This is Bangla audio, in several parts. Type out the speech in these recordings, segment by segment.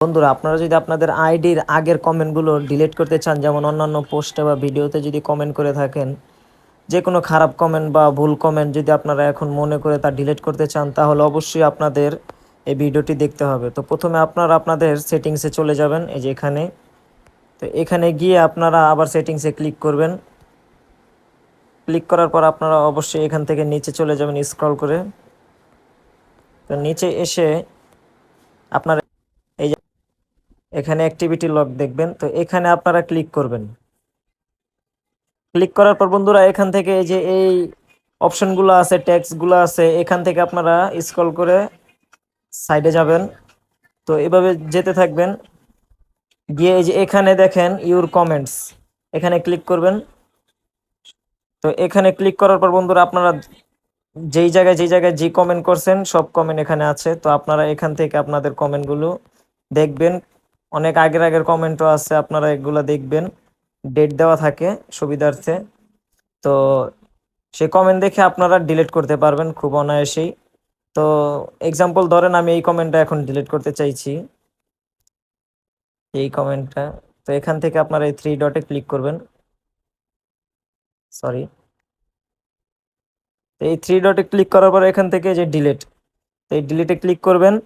বন্ধুরা, আপনারা যদি আপনাদের আইডির আগের কমেন্টগুলো ডিলিট করতে চান, যেমন অন্যান্য পোস্টে বা ভিডিওতে যদি কমেন্ট করে থাকেন, যে কোনো খারাপ কমেন্ট বা ভুল কমেন্ট যদি আপনারা এখন মনে করে তা ডিলিট করতে চান, তাহলে অবশ্যই আপনাদের এই ভিডিওটি দেখতে হবে। তো প্রথমে আপনারা আপনাদের সেটিংসে চলে যাবেন, এই যে এখানে। তো এখানে গিয়ে আপনারা আবার সেটিংসে ক্লিক করবেন। ক্লিক করার পর আপনারা অবশ্যই এখান থেকে নিচে চলে যাবেন স্ক্রল করে। তো নিচে এসে আপনারা এই যে এখানে অ্যাক্টিভিটি লগ দেখবেন, তো এখানে আপনারা ক্লিক করবেন। ক্লিক করার পর বন্ধুরা, এখান থেকে এই যে এই অপশনগুলো আছে, ট্যাক্সগুলো আছে, এখান থেকে আপনারা স্ক্রল করে সাইডে যাবেন। তো এভাবে যেতে থাকবেন, গিয়ে এই যে এখানে দেখেন ইউর কমেন্টস, এখানে ক্লিক করবেন। তো এখানে ক্লিক করার পর বন্ধুরা, আপনারা যেই জায়গায় যে কমেন্ট করছেন সব কমেন্ট এখানে আছে। তো আপনারা এখান থেকে আপনাদের কমেন্টগুলো দেখবেন। অনেক আগের কমেন্টও আছে, আপনারা এগুলো দেখবেন, ডেট দেওয়া থাকে সুবিধার্থে। তো সেই কমেন্ট দেখে আপনারা ডিলিট করতে পারবেন খুব অনায়াসেই। তো এক্সাম্পল ধরেন আমি এই কমেন্টটা এখন ডিলিট করতে চাইছি, এই কমেন্টটা। তো এখান থেকে আপনারা এই থ্রি ডটে ক্লিক করবেন, সরি। তো এই থ্রি ডটে ক্লিক করার পর এখান থেকে যে ডিলিট, তো এই ডিলিটে ক্লিক করবেন।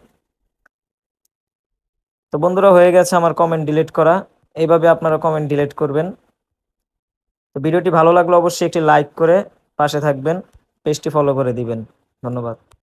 তো বন্ধুরা, হয়ে গেছে আমার কমেন্ট ডিলিট করা। এইভাবে আপনারা কমেন্ট ডিলিট করবেন। তো ভিডিওটি ভালো লাগলে অবশ্যই একটি লাইক করে পাশে থাকবেন, পেজটি ফলো করে দিবেন। ধন্যবাদ।